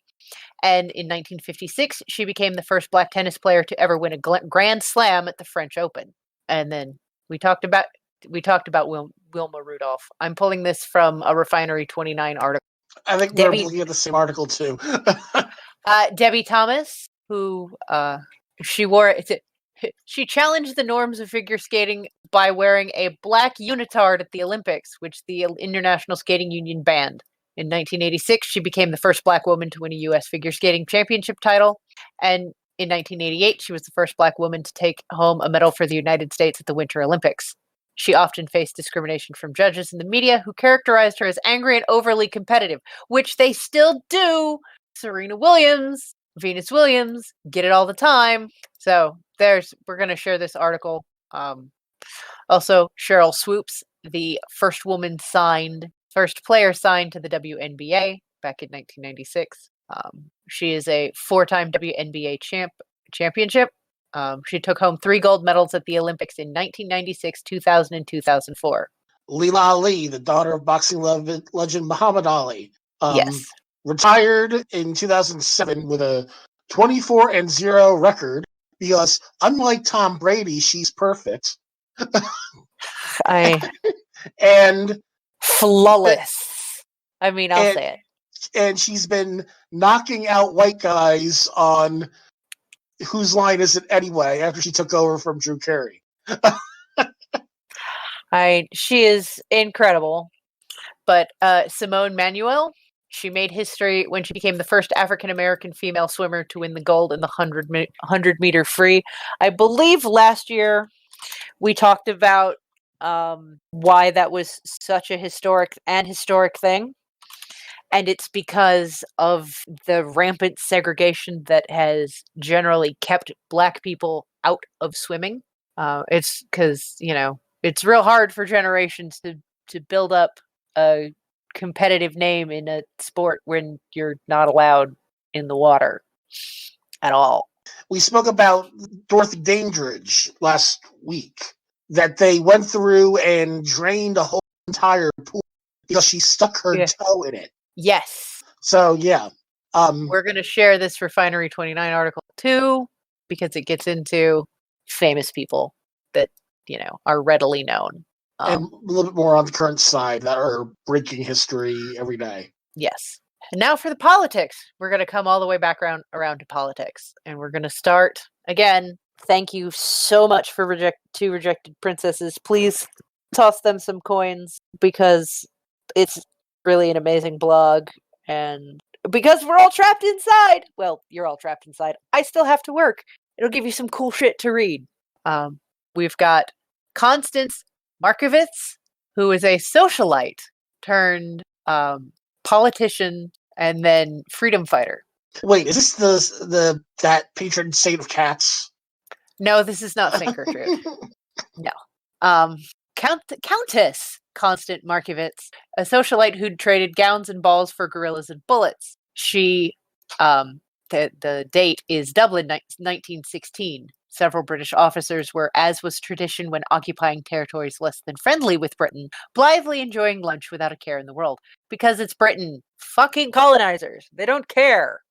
And in 1956, she became the first Black tennis player to ever win a Grand Slam at the French Open. And then we talked about Wilma Rudolph. I'm pulling this from a Refinery 29 article. I think we're looking at the same article too. Debbie Thomas, who she challenged the norms of figure skating by wearing a black unitard at the Olympics, which the International Skating Union banned. In 1986, she became the first Black woman to win a U.S. figure skating championship title. And in 1988, she was the first Black woman to take home a medal for the United States at the Winter Olympics. She often faced discrimination from judges and the media, who characterized her as angry and overly competitive, which they still do. Serena Williams, Venus Williams, get it all the time. So we're going to share this article. Also, Cheryl Swoops, the first player signed to the WNBA back in 1996. She is a 4-time WNBA championship. She took home 3 gold medals at the Olympics in 1996, 2000, and 2004. Leela Ali, the daughter of boxing legend Muhammad Ali. Yes. retired in 2007 with a 24-0 record because, unlike Tom Brady, she's perfect. And flawless. I mean, I'll say it. And she's been knocking out white guys on Whose Line Is It Anyway after she took over from Drew Carey. She is incredible. But Simone Manuel, she made history when she became the first African-American female swimmer to win the gold in the 100-meter free. I believe last year we talked about why that was such a historic thing. And it's because of the rampant segregation that has generally kept Black people out of swimming. It's because, it's real hard for generations to build up a competitive name in a sport when you're not allowed in the water at all. We spoke about Dorothy Dandridge last week, that they went through and drained a whole entire pool because she stuck her toe in it. Yes. So, yeah. We're going to share this Refinery 29 article too, because it gets into famous people that, are readily known. And a little bit more on the current side that are breaking history every day. Yes. And now for the politics. We're going to come all the way back around to politics. And we're going to start, again, thank you so much for two rejected princesses. Please toss them some coins because it's really an amazing blog. And because we're all trapped inside. Well, you're all trapped inside. I still have to work. It'll give you some cool shit to read. We've got Constance Markovitz, who is a socialite turned politician and then freedom fighter. Wait, is this that patron saint of cats? No, this is not Saint Gertrude. No. Countess Constance Markovitz, a socialite who'd traded gowns and balls for gorillas and bullets. She, the date is Dublin, 1916. Several British officers were, as was tradition when occupying territories less than friendly with Britain, blithely enjoying lunch without a care in the world. Because it's Britain. Fucking colonizers. They don't care.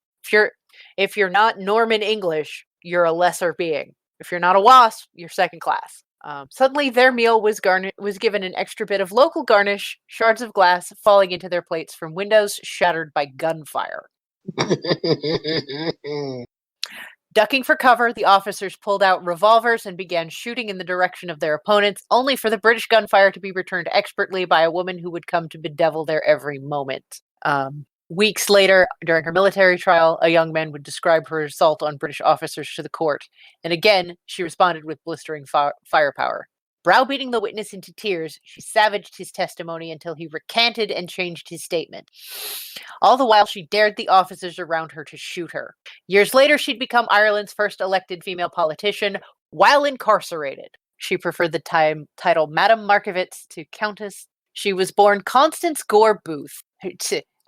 If you're not Norman English, you're a lesser being. If you're not a WASP, you're second class. Suddenly, their meal was given an extra bit of local garnish, shards of glass falling into their plates from windows shattered by gunfire. Ducking for cover, the officers pulled out revolvers and began shooting in the direction of their opponents, only for the British gunfire to be returned expertly by a woman who would come to bedevil their every moment. Weeks later, during her military trial, a young man would describe her assault on British officers to the court, and again, she responded with blistering firepower. Browbeating the witness into tears, she savaged his testimony until he recanted and changed his statement. All the while, she dared the officers around her to shoot her. Years later, she'd become Ireland's first elected female politician while incarcerated. She preferred the title Madame Markovitz to Countess. She was born Constance Gore Booth,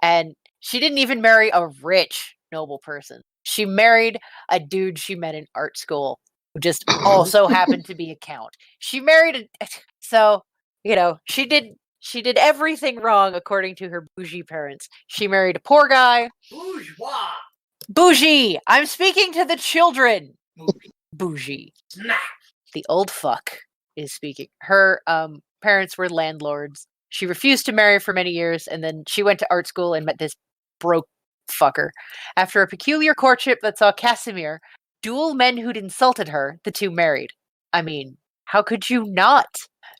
and she didn't even marry a rich, noble person. She married a dude she met in art school, who just also happened to be a count. She married she did everything wrong according to her bougie parents. She married a poor guy. Bourgeois. Bougie! I'm speaking to the children. Bougie. Nah. The old fuck is speaking. Her parents were landlords. She refused to marry for many years, and then she went to art school and met this broke fucker. After a peculiar courtship that saw Casimir duel men who'd insulted her, the two married. I mean, how could you not?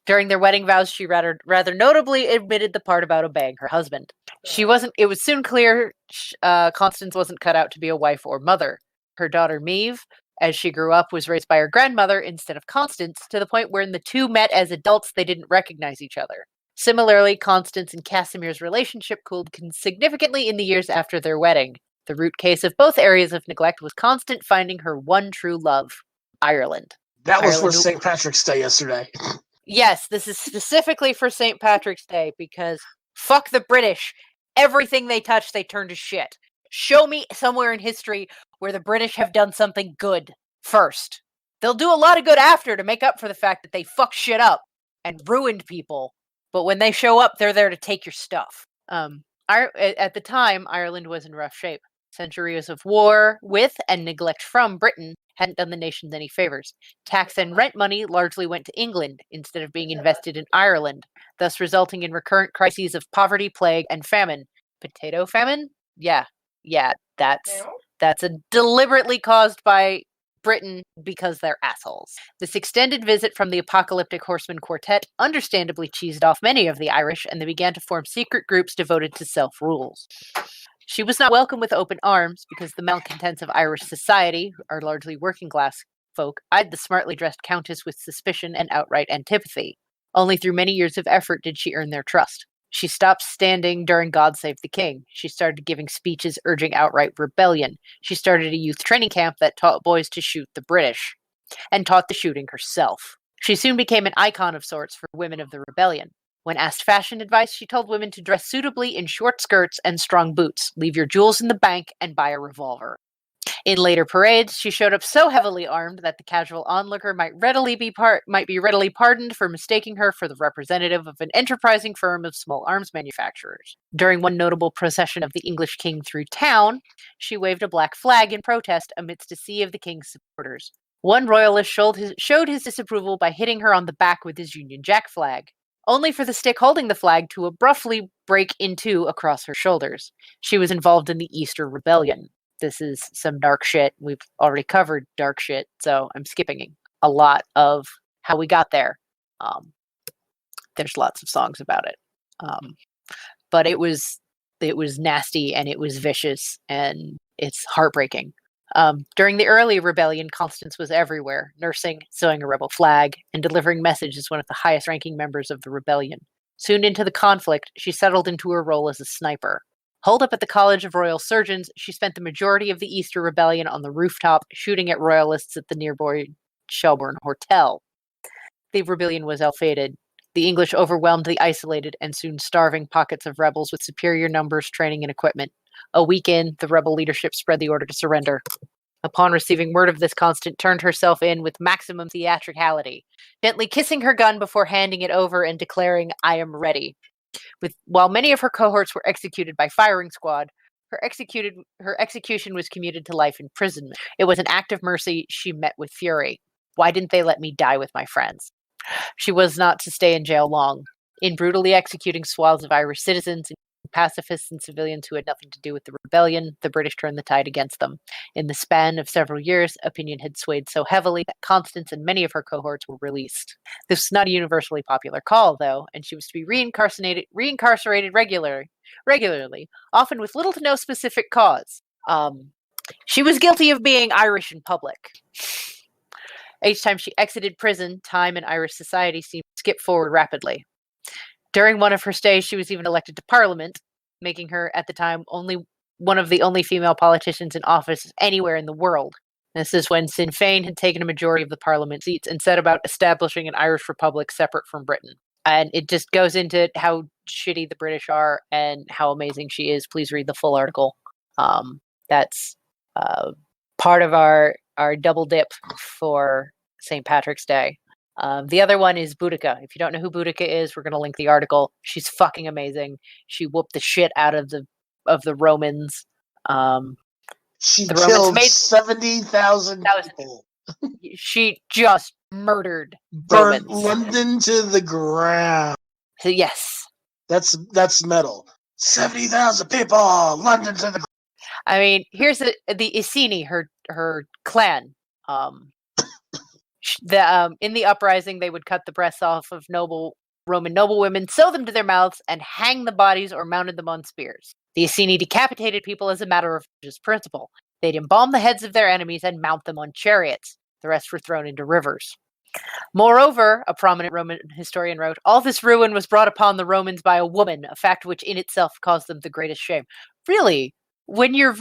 During their wedding vows, she rather notably admitted the part about obeying her husband. It was soon clear Constance wasn't cut out to be a wife or mother. Her daughter Maeve, as she grew up, was raised by her grandmother instead of Constance, to the point where when the two met as adults, they didn't recognize each other. Similarly, Constance and Casimir's relationship cooled significantly in the years after their wedding. The root case of both areas of neglect was Constance finding her one true love, Ireland. That was for St. Patrick's Day yesterday. Yes, this is specifically for St. Patrick's Day because fuck the British. Everything they touch, they turn to shit. Show me somewhere in history where the British have done something good first. They'll do a lot of good after to make up for the fact that they fucked shit up and ruined people. But when they show up, they're there to take your stuff. At the time, Ireland was in rough shape. Centuries of war with and neglect from Britain hadn't done the nations any favors. Tax and rent money largely went to England instead of being invested in Ireland, thus resulting in recurrent crises of poverty, plague, and famine. Potato famine? Yeah, that's a deliberately caused by Britain because they're assholes. This extended visit from the apocalyptic horseman quartet understandably cheesed off many of the Irish, and they began to form secret groups devoted to self-rule. She was not welcomed with open arms because the malcontents of Irish society, who are largely working class folk, eyed the smartly dressed countess with suspicion and outright antipathy. Only through many years of effort did she earn their trust. She stopped standing during God Save the King. She started giving speeches urging outright rebellion. She started a youth training camp that taught boys to shoot the British, and taught the shooting herself. She soon became an icon of sorts for women of the rebellion. When asked fashion advice, she told women to dress suitably in short skirts and strong boots, leave your jewels in the bank, and buy a revolver. In later parades, she showed up so heavily armed that the casual onlooker might be readily pardoned for mistaking her for the representative of an enterprising firm of small arms manufacturers. During one notable procession of the English king through town, she waved a black flag in protest amidst a sea of the king's supporters. One royalist showed his disapproval by hitting her on the back with his Union Jack flag, only for the stick holding the flag to abruptly break in two across her shoulders. She was involved in the Easter Rebellion. This is some dark shit. We've already covered dark shit, so I'm skipping a lot of how we got there. There's lots of songs about it. But it was nasty, and it was vicious, and it's heartbreaking. During the early rebellion, Constance was everywhere, nursing, sewing a rebel flag, and delivering messages as one of the highest-ranking members of the rebellion. Soon into the conflict, she settled into her role as a sniper. Holed up at the College of Royal Surgeons, she spent the majority of the Easter Rebellion on the rooftop, shooting at royalists at the nearby Shelbourne Hotel. The rebellion was ill-fated. The English overwhelmed the isolated and soon starving pockets of rebels with superior numbers, training, and equipment. A week in, the rebel leadership spread the order to surrender. Upon receiving word of this, Constance turned herself in with maximum theatricality, gently kissing her gun before handing it over and declaring, "I am ready." While many of her cohorts were executed by firing squad, her execution was commuted to life imprisonment. It was an act of mercy she met with fury. Why didn't they let me die with my friends? She was not to stay in jail long. In brutally executing swaths of Irish citizens, pacifists and civilians who had nothing to do with the rebellion, the British turned the tide against them. In the span of several years, opinion had swayed so heavily that Constance and many of her cohorts were released. This was not a universally popular call, though, and she was to be reincarcerated regularly, often with little to no specific cause. She was guilty of being Irish in public. Each time she exited prison, time in Irish society seemed to skip forward rapidly. During one of her stays, she was even elected to Parliament, making her, at the time, one of the only female politicians in office anywhere in the world. This is when Sinn Féin had taken a majority of the Parliament seats and set about establishing an Irish Republic separate from Britain. And it just goes into how shitty the British are and how amazing she is. Please read the full article. That's part of our double dip for St. Patrick's Day. The other one is Boudica. If you don't know who Boudica is, we're going to link the article. She's fucking amazing. She whooped the shit out of the Romans. She the killed Romans 70,000 people. She just murdered Burnt Romans. London to the ground. Yes. That's metal. 70,000 people, London to the ground. I mean, here's the Iceni, her clan. In the uprising, they would cut the breasts off of Roman noblewomen, sew them to their mouths, and hang the bodies or mounted them on spears. The Iceni decapitated people as a matter of religious principle. They'd embalm the heads of their enemies and mount them on chariots. The rest were thrown into rivers. Moreover, a prominent Roman historian wrote, all this ruin was brought upon the Romans by a woman, a fact which in itself caused them the greatest shame. Really? When you're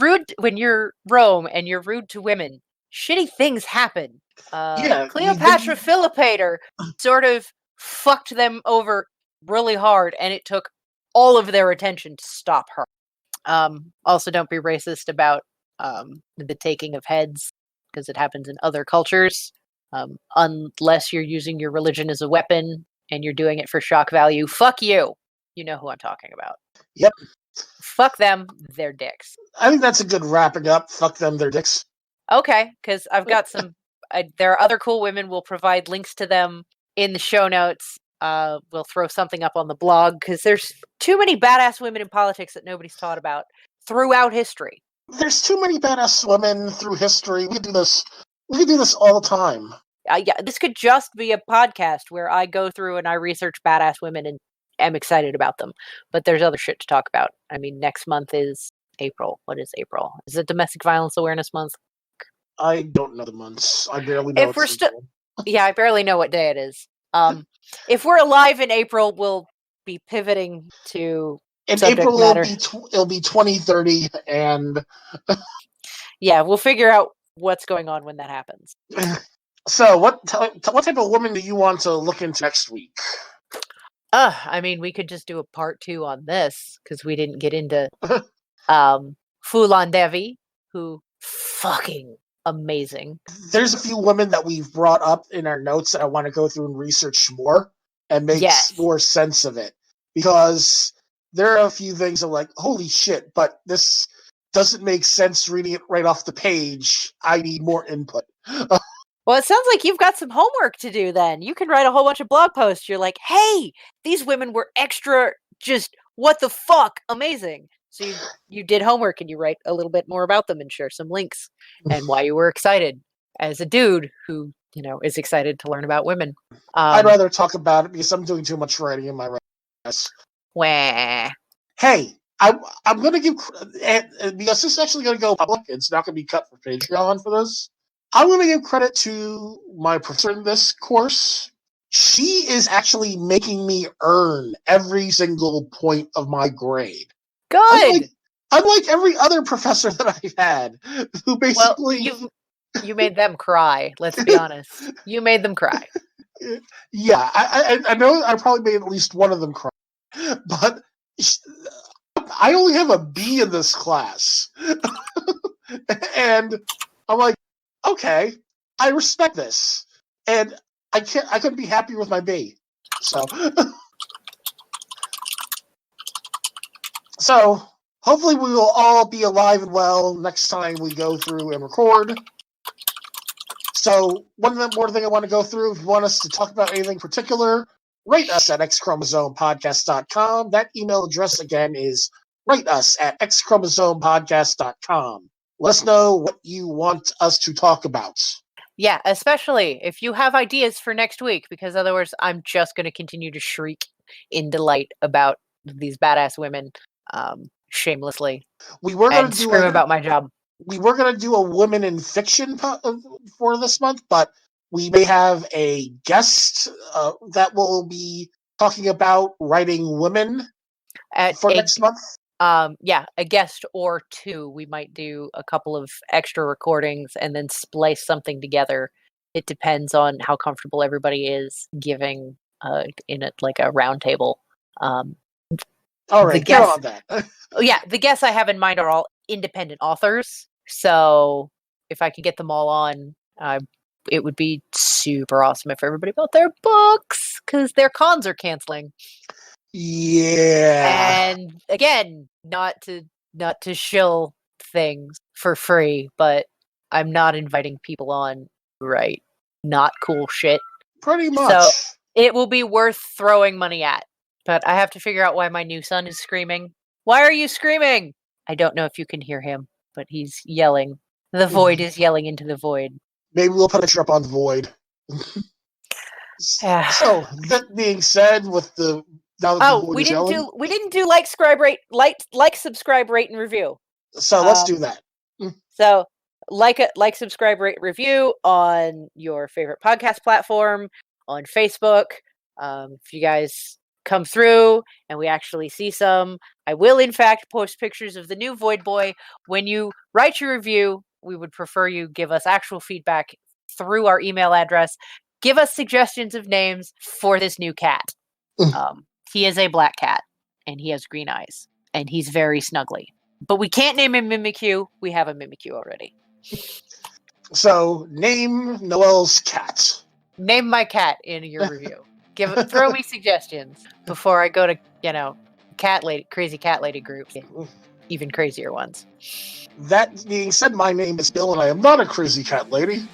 Rome and you're rude to women, shitty things happen. Cleopatra Philopator sort of fucked them over really hard, and it took all of their attention to stop her. Also, don't be racist about the taking of heads, because it happens in other cultures. Unless you're using your religion as a weapon and you're doing it for shock value, fuck you. You know who I'm talking about. Yep. Fuck them, they're dicks. I think that's a good wrapping up. Fuck them, they're dicks. Okay, because I've got some. There are other cool women. We'll provide links to them in the show notes. We'll throw something up on the blog because there's too many badass women in politics that nobody's taught about throughout history. There's too many badass women through history. We could do this. We could do this all the time. Yeah, this could just be a podcast where I go through and I research badass women and am excited about them. But there's other shit to talk about. I mean, next month is April. What is April? Is it Domestic Violence Awareness Month? I don't know the months. I barely know. If we're still, yeah, I barely know what day it is. If we're alive in April, we'll be pivoting to in subject April. Matter. It'll be 2030, and yeah, we'll figure out what's going on when that happens. So, what type of woman do you want to look into next week? I mean, we could just do a part 2 on this because we didn't get into Fulan Devi, who fucking amazing. There's a few women that we've brought up in our notes that I want to go through and research more and make more sense of it, because there are a few things that are like, holy shit, but this doesn't make sense reading it right off the page. I need more input. Well, it sounds like you've got some homework to do then. You can write a whole bunch of blog posts. You're like, hey, these women were extra, just what the fuck, amazing. So you did homework and you write a little bit more about them and share some links and why you were excited as a dude who, is excited to learn about women. I'd rather talk about it because I'm doing too much writing in my writing. Wah. Hey, I'm going to give, because this is actually going to go public, it's not going to be cut for Patreon for this. I'm going to give credit to my professor in this course. She is actually making me earn every single point of my grade. Good. Unlike every other professor that I've had, who basically... Well, you made them cry, let's be honest. You made them cry. Yeah, I know I probably made at least one of them cry. But I only have a B in this class. And I'm like, okay, I respect this, and I couldn't be happier with my B. So hopefully we will all be alive and well next time we go through and record. So one more thing I want to go through, if you want us to talk about anything particular, write us at xchromosomepodcast.com. That email address again is write us at xchromosomepodcast.com. Let us know what you want us to talk about. Yeah, especially if you have ideas for next week, because otherwise I'm just going to continue to shriek in delight about these badass women shamelessly. We were going to scream about my job. We were going to do a women in fiction for this month, but we may have a guest that will be talking about writing women for next month. Yeah, a guest or two. We might do a couple of extra recordings and then splice something together. It depends on how comfortable everybody is giving in a round table. All right, get on that. Yeah, the guests I have in mind are all independent authors. So if I could get them all on, it would be super awesome if everybody bought their books, because their cons are canceling. Yeah. And again, not to shill things for free, but I'm not inviting people on, right? Not cool shit. Pretty much. So it will be worth throwing money at. But I have to figure out why my new son is screaming. Why are you screaming? I don't know if you can hear him, but he's yelling. The void is yelling into the void. Maybe we'll put a picture up on the void. So that being said, with the we didn't do like, subscribe, rate, and review. So let's do that. So like, subscribe, rate, review on your favorite podcast platform, on Facebook. If you guys come through and we actually see some, I will in fact post pictures of the new Void Boy. When you write your review, we would prefer you give us actual feedback through our email address. Give us suggestions of names for this new cat. He is a black cat, and he has green eyes, and he's very snuggly. But we can't name him Mimikyu. We have a Mimikyu already. So, name Noelle's cat. Name my cat in your review. Throw me suggestions before I go to, crazy cat lady groups, even crazier ones. That being said, my name is Bill, and I am not a crazy cat lady.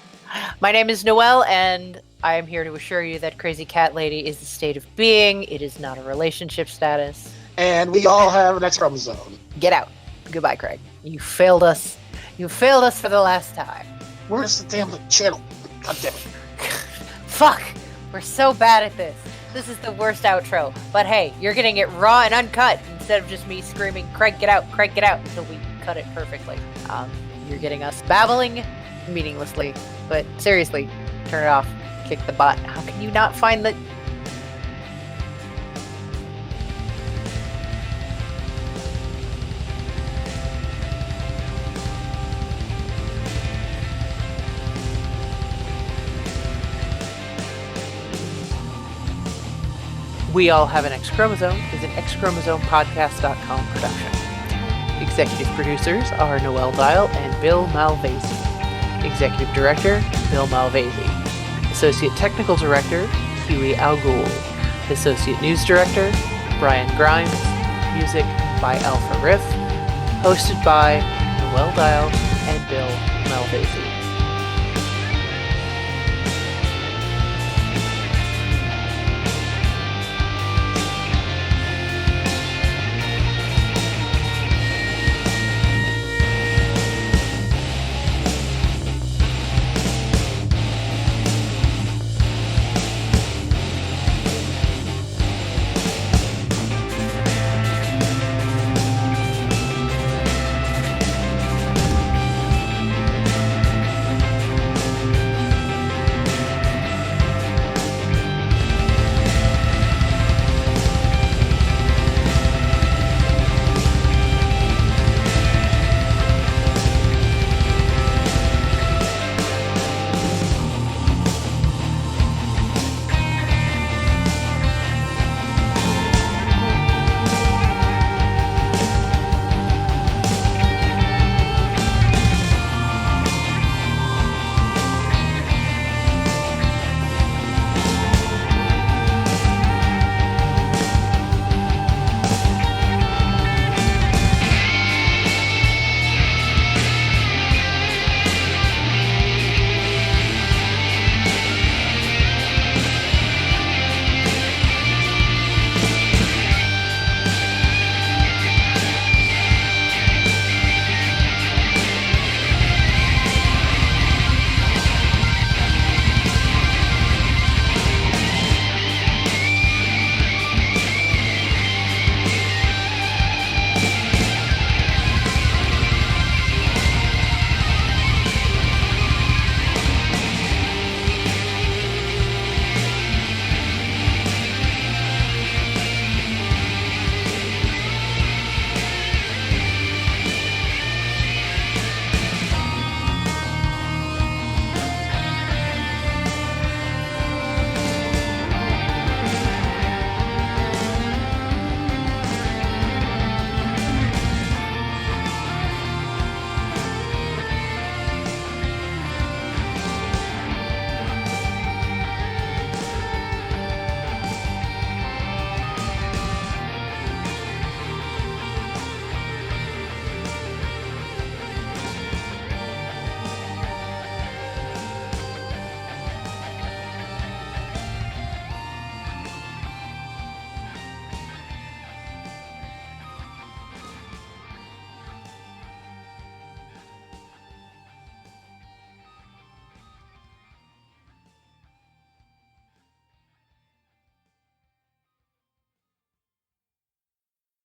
My name is Noelle, and I am here to assure you that crazy cat lady is a state of being. It is not a relationship status. And we all have an X-Chromosome. Get out. Goodbye, Craig. You failed us. You failed us for the last time. Where's the damn channel? God damn it. Fuck. We're so bad at this. This is the worst outro. But hey, you're getting it raw and uncut instead of just me screaming, Craig, get out, until we cut it perfectly. You're getting us babbling meaninglessly. But seriously, turn it off. Kick the butt. How can you not find the... We All Have an X-Chromosome is an X-Chromosomepodcast.com production. Executive producers are Noelle Dial and Bill Malvasi. Executive Director, Bill Malvasi. Associate Technical Director, Huey Algol. Associate News Director, Brian Grimes. Music by Alpha Riff. Hosted by Noelle Dial and Bill Malvasi.